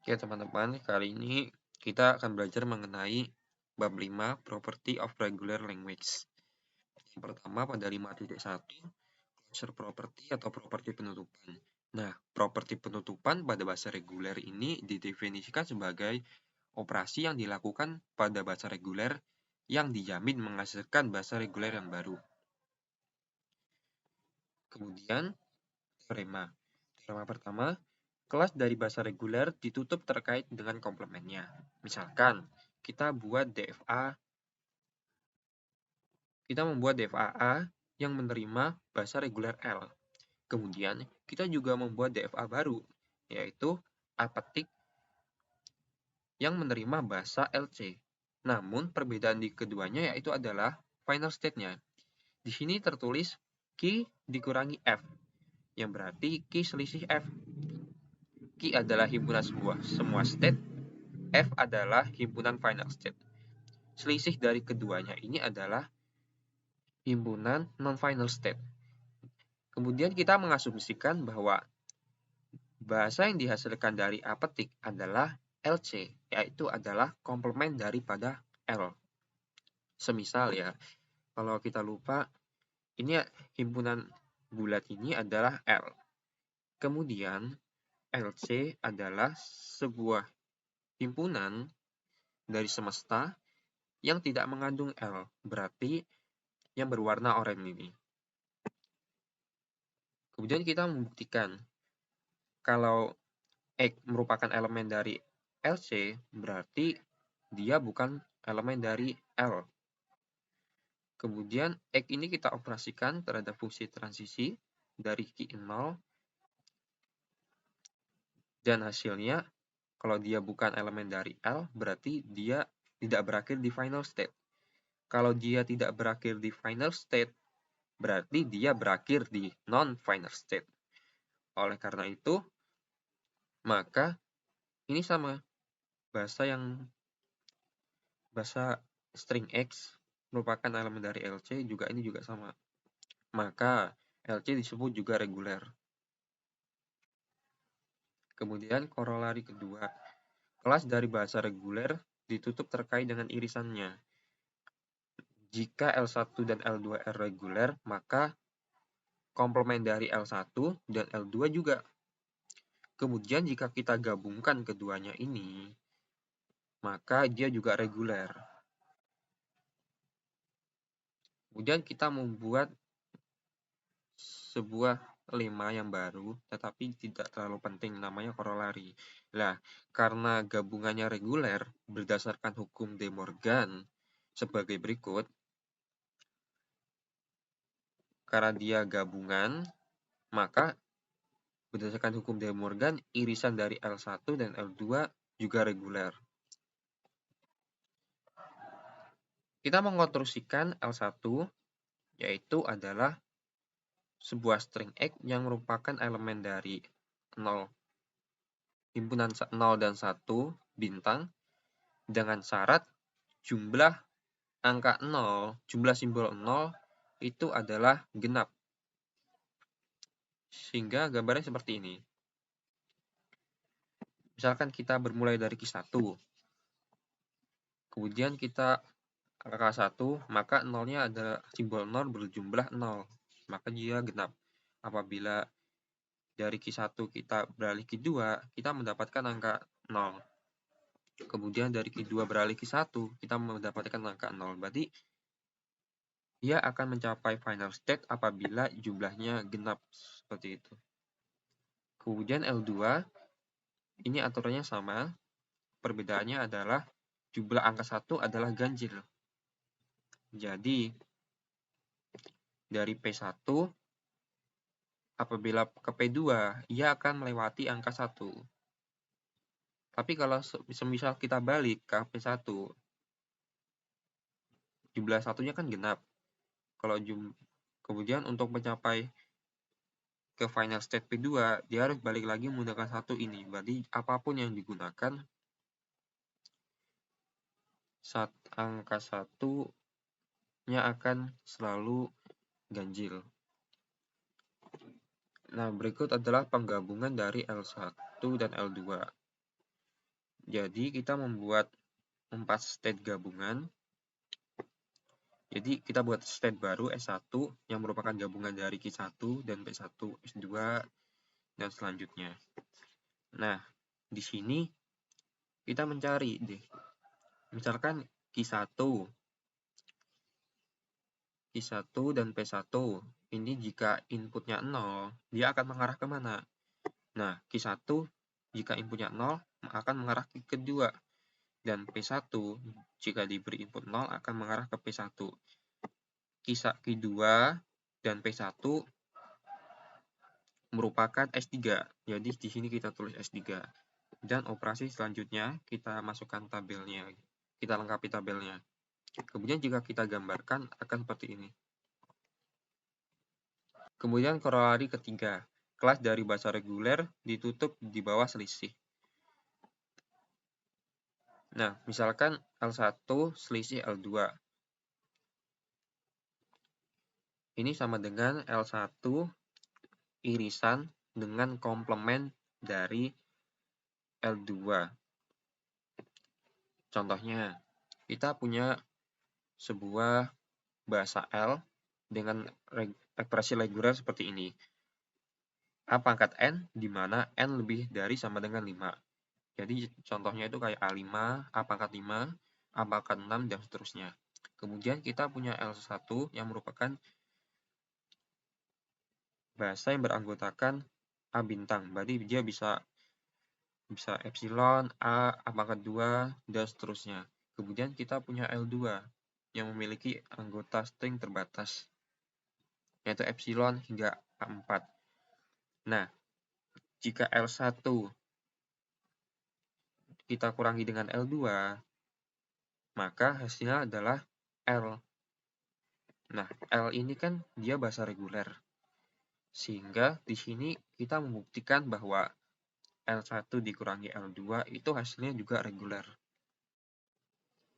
Oke teman-teman, kali ini kita akan belajar mengenai bab 5 Property of Regular Language. Yang pertama pada 5.1 Closure Property atau properti penutupan. Nah, properti penutupan pada bahasa reguler ini didefinisikan sebagai operasi yang dilakukan pada bahasa reguler yang dijamin menghasilkan bahasa reguler yang baru. Kemudian, teorema. Teorema pertama, kelas dari bahasa reguler ditutup terkait dengan komplemennya. Misalkan, kita membuat DFA A yang menerima bahasa reguler L. Kemudian, kita juga membuat DFA baru, yaitu apetik yang menerima bahasa LC. Namun, perbedaan di keduanya yaitu adalah final state-nya. Di sini tertulis Q dikurangi F, yang berarti Q selisih F. Q adalah himpunan semua state, F adalah himpunan final state. Selisih dari keduanya ini adalah himpunan non-final state. Kemudian kita mengasumsikan bahwa bahasa yang dihasilkan dari apetik adalah LC, yaitu adalah komplement daripada L. Semisal ya, kalau kita lupa, ini himpunan bulat ini adalah L. Kemudian LC adalah sebuah himpunan dari semesta yang tidak mengandung L, berarti yang berwarna oranye ini. Kemudian kita membuktikan kalau X merupakan elemen dari LC, berarti dia bukan elemen dari L. Kemudian X ini kita operasikan terhadap fungsi transisi dari Q0, dan hasilnya kalau dia bukan elemen dari L, berarti dia tidak berakhir di final state. Kalau dia tidak berakhir di final state, berarti dia berakhir di non-final state. Oleh karena itu, maka ini sama. Bahasa string X merupakan elemen dari LC, ini juga sama. Maka LC disebut juga reguler. Kemudian korolari kedua, kelas dari bahasa reguler ditutup terkait dengan irisannya. Jika L1 dan L2 reguler, maka komplement dari L1 dan L2 juga. Kemudian jika kita gabungkan keduanya ini, maka dia juga reguler. Kemudian kita membuat sebuah lema yang baru, tetapi tidak terlalu penting, namanya korolari. Nah, karena gabungannya reguler berdasarkan hukum De Morgan sebagai berikut. Karena dia gabungan, maka berdasarkan hukum De Morgan, irisan dari L1 dan L2 juga reguler. Kita mengonstruksikan L1, yaitu adalah sebuah string X yang merupakan elemen dari 0, himpunan 0 dan 1 bintang, dengan syarat jumlah angka 0, jumlah simbol 0 itu adalah genap. Sehingga gambarnya seperti ini. Misalkan kita bermulai dari Q1, kemudian kita angka 1, maka 0-nya ada simbol 0 berjumlah 0, maka dia genap. Apabila dari Q1 kita beralih Q2, kita mendapatkan angka 0. Kemudian dari Q2 beralih Q1, kita mendapatkan angka 0. Berarti dia akan mencapai final state apabila jumlahnya genap, seperti itu. Kemudian L2, ini aturannya sama. Perbedaannya adalah jumlah angka 1 adalah ganjil. Jadi, dari P1, apabila ke P2, ia akan melewati angka 1. Tapi kalau semisal kita balik ke P1, jumlah satunya kan genap. Kemudian untuk mencapai ke final state P2, dia harus balik lagi menggunakan 1 ini. Berarti apapun yang digunakan, angka 1-nya akan selalu ganjil. Nah, berikut adalah penggabungan dari L1 dan L2. Jadi kita membuat 4 state gabungan. Jadi kita buat state baru S1 yang merupakan gabungan dari Q1 dan P1, S2, dan selanjutnya. Nah, di sini kita mencari deh. Misalkan Q1 dan P1. Ini jika inputnya 0, dia akan mengarah kemana? Nah, Q1 jika inputnya 0 akan mengarah ke kedua. Dan P1 jika diberi input 0 akan mengarah ke P1. Q2 dan P1 merupakan S3. Jadi di sini kita tulis S3. Dan operasi selanjutnya kita masukkan tabelnya. Kita lengkapi tabelnya. Kemudian jika kita gambarkan akan seperti ini. Kemudian korelari ketiga. Kelas dari bahasa reguler ditutup di bawah selisih. Nah, misalkan L1 selisih L2. Ini sama dengan L1 irisan dengan komplement dari L2. Contohnya, kita punya sebuah bahasa L dengan ekspresi reguler seperti ini. A pangkat N, di mana N lebih dari sama dengan 5. Jadi contohnya itu kayak A5, A pangkat 5, A pangkat 6, dan seterusnya. Kemudian kita punya L1 yang merupakan bahasa yang beranggotakan A bintang. Berarti dia bisa epsilon, A pangkat 2, dan seterusnya. Kemudian kita punya L2 yang memiliki anggota string terbatas, yaitu epsilon hingga A4. Nah, jika L1 kita kurangi dengan L2, maka hasilnya adalah L. Nah, L ini kan dia bahasa reguler. Sehingga di sini kita membuktikan bahwa L1 dikurangi L2 itu hasilnya juga reguler.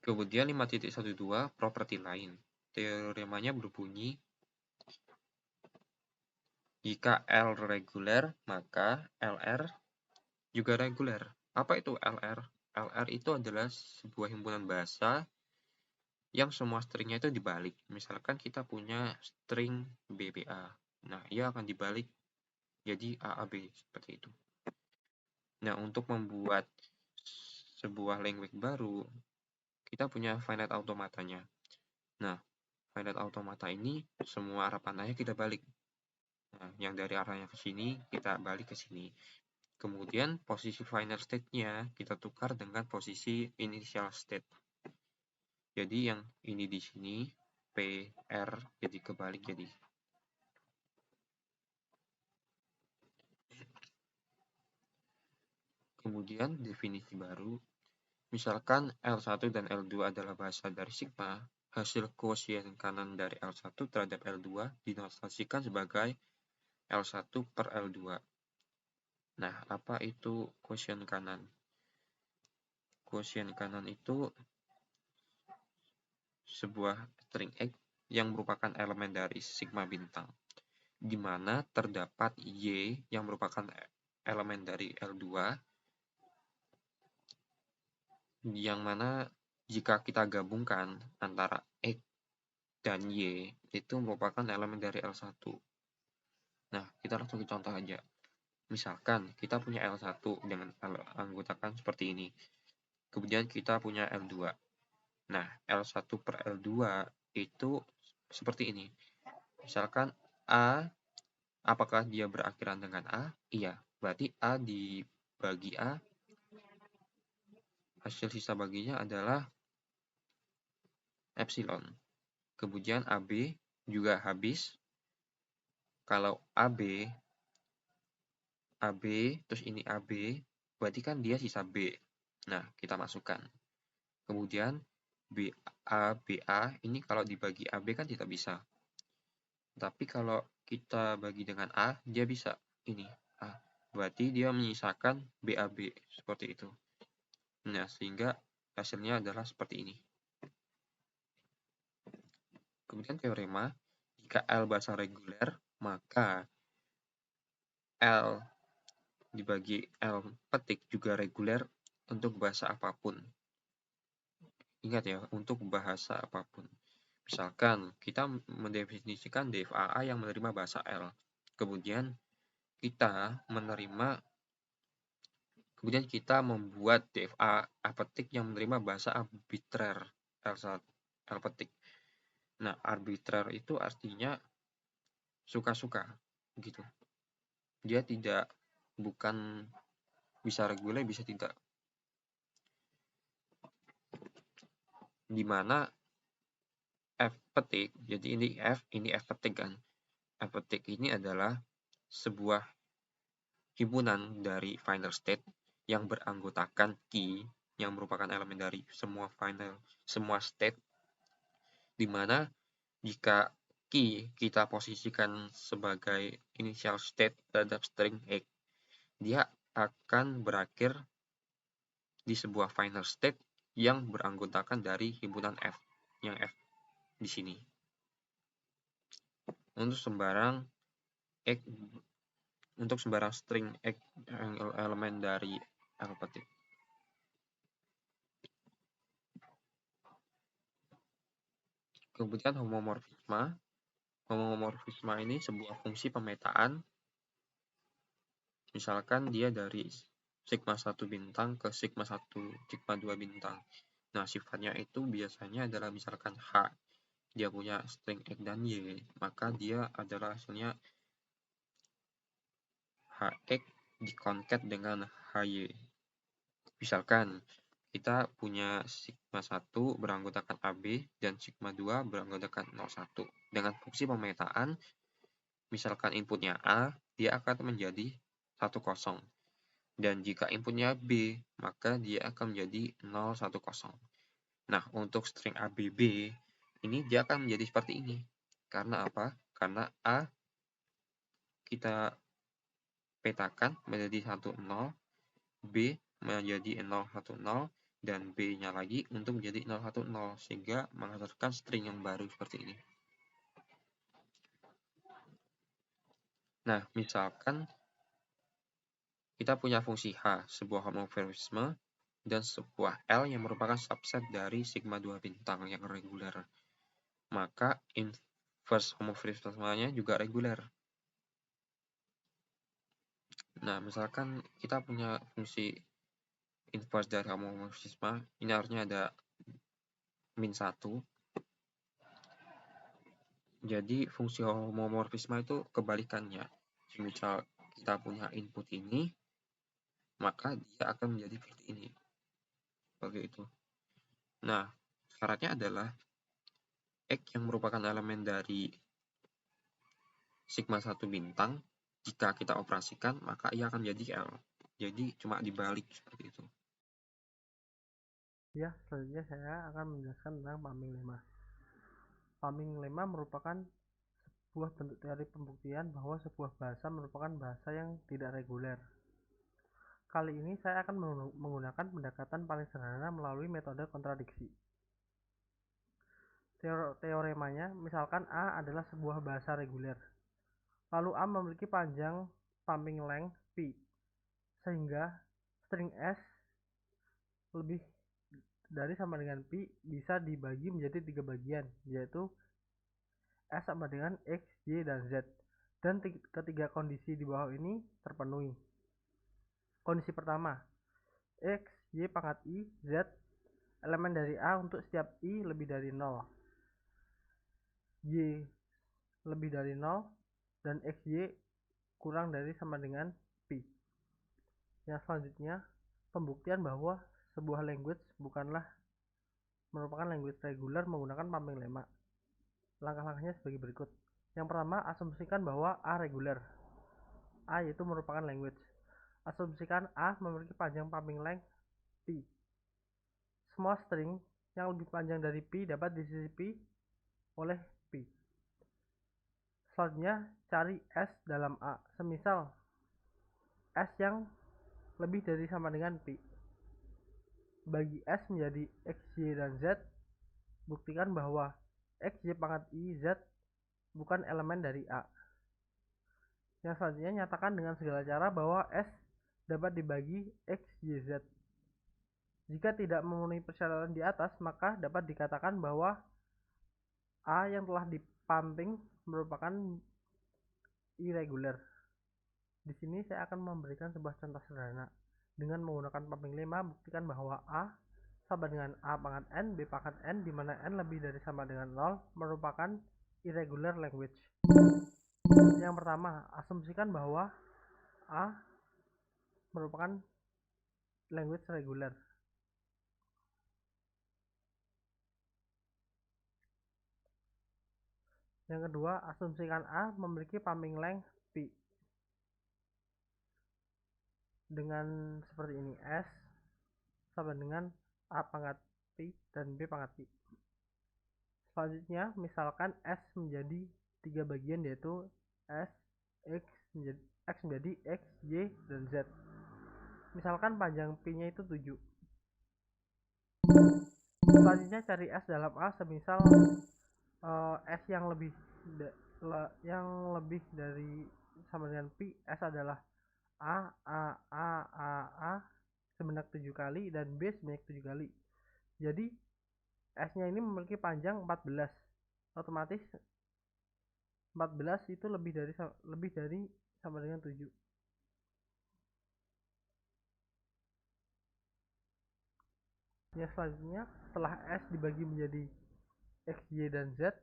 Kemudian 5.12 properti lain. Teoremanya berbunyi, jika L reguler, maka LR juga reguler. Apa itu LR? LR itu adalah sebuah himpunan bahasa yang semua stringnya itu dibalik. Misalkan kita punya string BBA. Nah, ia akan dibalik jadi AAB, seperti itu. Nah, untuk membuat sebuah language baru, kita punya finite automatanya. Nah, finite automata ini semua arah panahnya kita balik. Nah, yang dari arahnya ke sini, kita balik ke sini. Kemudian posisi final state-nya kita tukar dengan posisi initial state. Jadi yang ini di sini PR jadi kebalik jadi. Kemudian definisi baru, misalkan L1 dan L2 adalah bahasa dari sigma, hasil quotient kanan dari L1 terhadap L2 dinotasikan sebagai L1 per L2. Nah, apa itu quotient kanan? Quotient kanan itu sebuah string X yang merupakan elemen dari sigma bintang, di mana terdapat Y yang merupakan elemen dari L2, yang mana jika kita gabungkan antara X dan Y, itu merupakan elemen dari L1. Nah, kita langsung ke contoh aja. Misalkan kita punya L1 dengan anggotakan seperti ini. Kemudian kita punya L2. Nah, L1 per L2 itu seperti ini. Misalkan A, apakah dia berakhiran dengan A? Iya. Berarti A dibagi A, hasil sisa baginya adalah epsilon. Kemudian AB juga habis. Kalau AB, terus ini AB, berarti kan dia sisa B. Nah, kita masukkan. Kemudian BA, ini kalau dibagi AB kan tidak bisa. Tapi kalau kita bagi dengan A, dia bisa. Ini A. Berarti dia menyisakan BAB, seperti itu. Nah, sehingga hasilnya adalah seperti ini. Kemudian teorema, jika L bahasa reguler, maka L dibagi L petik juga reguler untuk bahasa apapun. Ingat ya, untuk bahasa apapun. Misalkan kita mendefinisikan DFAA yang menerima bahasa L. Kemudian kita membuat DFA apetik yang menerima bahasa arbitrer L petik. Nah, arbitrer itu artinya suka-suka gitu. Dia bukan bisa reguler, bisa tidak. Dimana F petik, jadi ini F petik kan. F petik ini adalah sebuah himpunan dari final state yang beranggotakan key yang merupakan elemen dari semua state, dimana jika key kita posisikan sebagai initial state terhadap string X, dia akan berakhir di sebuah final state yang beranggotakan dari himpunan F, yang F di sini. Untuk sembarang string X elemen dari L petik. Kemudian homomorfisme. Homomorfisme ini sebuah fungsi pemetaan. Misalkan dia dari sigma 1 bintang ke sigma 1, sigma 2 bintang. Nah, sifatnya itu biasanya adalah misalkan H, dia punya string X dan Y, maka dia adalah hasilnya HX dikonket dengan HY. Misalkan kita punya sigma 1 beranggotakan AB dan sigma 2 beranggotakan 01. Dengan fungsi pemetaan, misalkan inputnya A, dia akan menjadi 10. Dan jika inputnya B, maka dia akan menjadi 010. Nah, untuk string ABB, ini dia akan menjadi seperti ini. Karena apa? Karena A kita petakan menjadi 10, B menjadi 010, dan B-nya lagi untuk menjadi 010, sehingga menghasilkan string yang baru seperti ini. Nah, misalkan kita punya fungsi H, sebuah homomorfisme, dan sebuah L yang merupakan subset dari sigma 2 bintang yang reguler. Maka inverse homomorfismenya juga reguler. Nah, misalkan kita punya fungsi inverse dari homomorfisme, ini harusnya ada min 1. Jadi fungsi homomorfisme itu kebalikannya. Misal kita punya input ini, maka dia akan menjadi seperti ini. Seperti itu. Nah, syaratnya adalah X yang merupakan elemen dari sigma 1 bintang, jika kita operasikan, maka ia akan menjadi L. Jadi cuma dibalik seperti itu. Ya, selanjutnya saya akan menjelaskan tentang pumping lemma. Pumping lemma merupakan sebuah bentuk teori pembuktian bahwa sebuah bahasa merupakan bahasa yang tidak reguler. Kali ini saya akan menggunakan pendekatan paling sederhana melalui metode kontradiksi. Teoremanya, misalkan A adalah sebuah bahasa reguler, lalu A memiliki panjang pumping length P, sehingga string S lebih dari sama dengan P bisa dibagi menjadi 3 bagian, yaitu S sama dengan X, Y, dan Z. Dan ketiga kondisi di bawah ini terpenuhi. Kondisi pertama, X, Y pangkat I, Z elemen dari A untuk setiap I lebih dari 0, Y lebih dari 0, dan XY kurang dari sama dengan Pi. Yang selanjutnya, pembuktian bahwa sebuah language merupakan language reguler menggunakan pumping lemma. Langkah-langkahnya sebagai berikut. Yang pertama, asumsikan bahwa A reguler. A yaitu merupakan language. Asumsikan A memiliki panjang pumping length Pi. Semua string yang lebih panjang dari Pi dapat disisipi oleh Pi. Selanjutnya, cari S dalam A. Semisal S yang lebih dari sama dengan Pi. Bagi S menjadi X, Y, dan Z, buktikan bahwa X, Y pangkat I, Z bukan elemen dari A. Yang selanjutnya, nyatakan dengan segala cara bahwa S dapat dibagi X, Y, Z. Jika tidak memenuhi persyaratan di atas, maka dapat dikatakan bahwa A yang telah dipumping merupakan irregular. Di sini saya akan memberikan sebuah contoh sederhana. Dengan menggunakan pumping 5, buktikan bahwa A sama dengan A pangkat N, B pangkat N, di mana N lebih dari sama dengan 0, merupakan irregular language. Yang pertama, asumsikan bahwa A merupakan language regular. Yang kedua, asumsikan A memiliki pumping length P. Dengan seperti ini, S sama dengan A pangkat P dan B pangkat P. Selanjutnya, misalkan S menjadi 3 bagian, yaitu S, X menjadi X, Y, dan Z. Misalkan panjang P-nya itu 7. Selanjutnya cari S dalam A, semisal S yang lebih dari sama dengan P, S adalah A sebanyak 7 kali dan B sebanyak 7 kali. Jadi S-nya ini memiliki panjang 14. Otomatis 14 itu lebih dari sama dengan 7. Yang selanjutnya, setelah S dibagi menjadi X, Y, dan Z,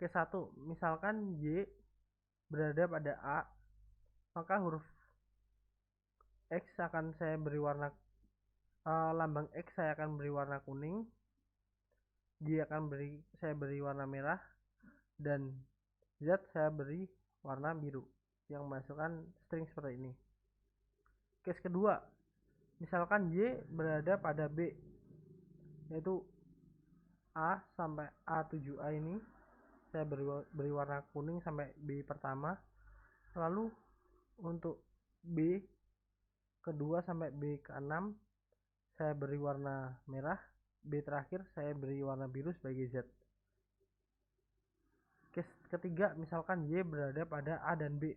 Q1, misalkan Y berada pada A, maka huruf X akan saya beri warna lambang X saya akan beri warna kuning, Y akan saya beri warna merah, dan Z saya beri warna biru yang masukkan string seperti ini. Case kedua, misalkan Y berada pada B, yaitu A sampai A7A ini saya beri warna kuning sampai B pertama, lalu untuk B kedua sampai B ke-6 saya beri warna merah, B terakhir saya beri warna biru sebagai Z. Case ketiga, misalkan Y berada pada A dan B,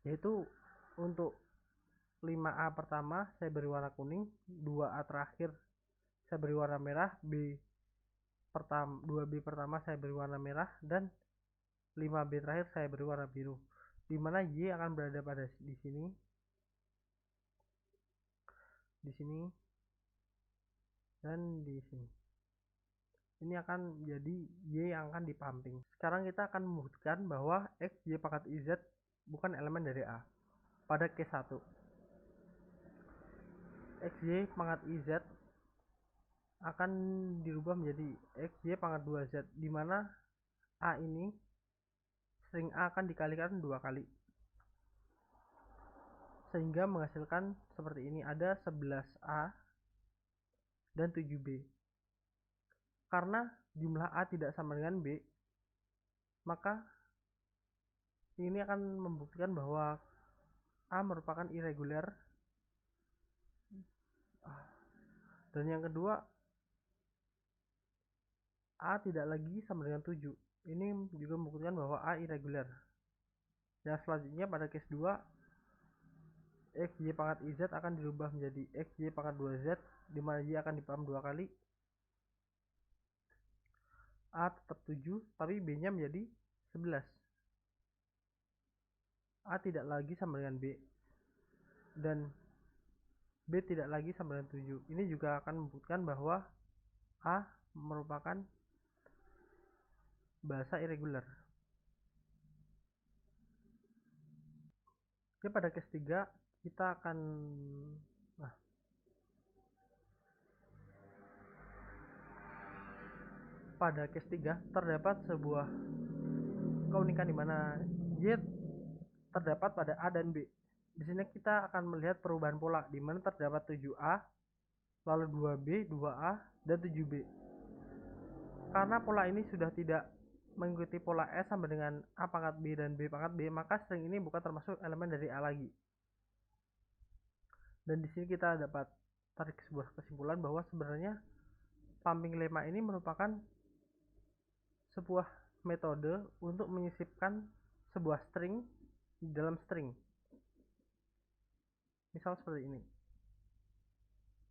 yaitu untuk 5A pertama saya beri warna kuning, 2A terakhir saya beri warna merah, 2B pertama saya beri warna merah, dan 5B terakhir saya beri warna biru, di mana Y akan berada pada di sini, dan di sini. Ini akan menjadi Y yang akan dipumping. Sekarang kita akan membuktikan bahwa X, Y pangkat IZ bukan elemen dari A. Pada case 1, X, Y pangkat IZ akan dirubah menjadi X, Y pangkat 2Z, di mana A ini, string A akan dikalikan 2 kali, sehingga menghasilkan seperti ini, ada 11A dan 7B. Karena jumlah A tidak sama dengan B, maka ini akan membuktikan bahwa A merupakan irregular. Dan yang kedua, A tidak lagi sama dengan 7. Ini juga membuktikan bahwa A irregular. Yang selanjutnya pada case 2, X, Y pangkat IZ akan dirubah menjadi X, Y pangkat 2Z, di mana Y akan dipaham 2 kali. A tetap 7, tapi B-nya menjadi 11. A tidak lagi sama dengan B, dan B tidak lagi sama dengan 7. Ini juga akan membuktikan bahwa A merupakan bahasa irregular. Oke, pada case 3 kita akan pada case 3 terdapat sebuah keunikan di mana Y terdapat pada A dan B. Di sini kita akan melihat perubahan pola, di mana terdapat 7A, lalu 2B, 2A, dan 7B. Karena pola ini sudah tidak mengikuti pola S sama dengan A pangkat B dan B pangkat B, maka string ini bukan termasuk elemen dari A lagi. Dan di sini kita dapat tarik sebuah kesimpulan bahwa sebenarnya pumping lemma ini merupakan sebuah metode untuk menyisipkan sebuah string di dalam string. Misal seperti ini.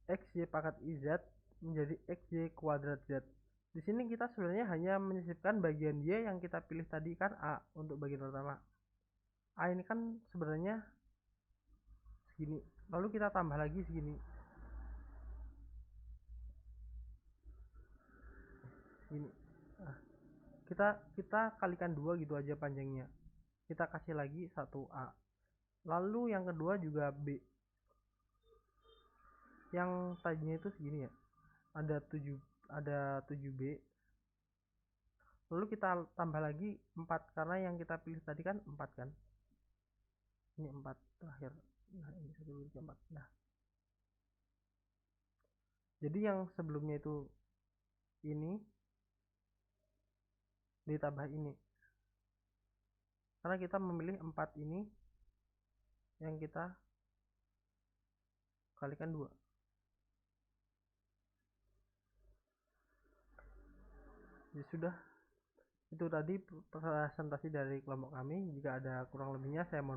XY pangkat IZ menjadi XY kuadrat Z. Di sini kita sebenarnya hanya menyisipkan bagian Y yang kita pilih tadi kan A untuk bagian pertama. A ini kan sebenarnya segini, lalu kita tambah lagi segini. Segini. Nah, kita kalikan 2 gitu aja panjangnya. Kita kasih lagi 1A. Lalu yang kedua juga B. Yang tadinya itu segini ya. Ada 7B. Lalu kita tambah lagi 4 karena yang kita pilih tadi kan 4 kan. Ini 4 terakhir. Nah, ini 1 2 3 4. Nah. Jadi yang sebelumnya itu ini ditambah ini. Karena kita memilih 4 ini yang kita kalikan 2. Ya sudah, itu tadi presentasi dari kelompok kami. Jika ada kurang lebihnya saya mohon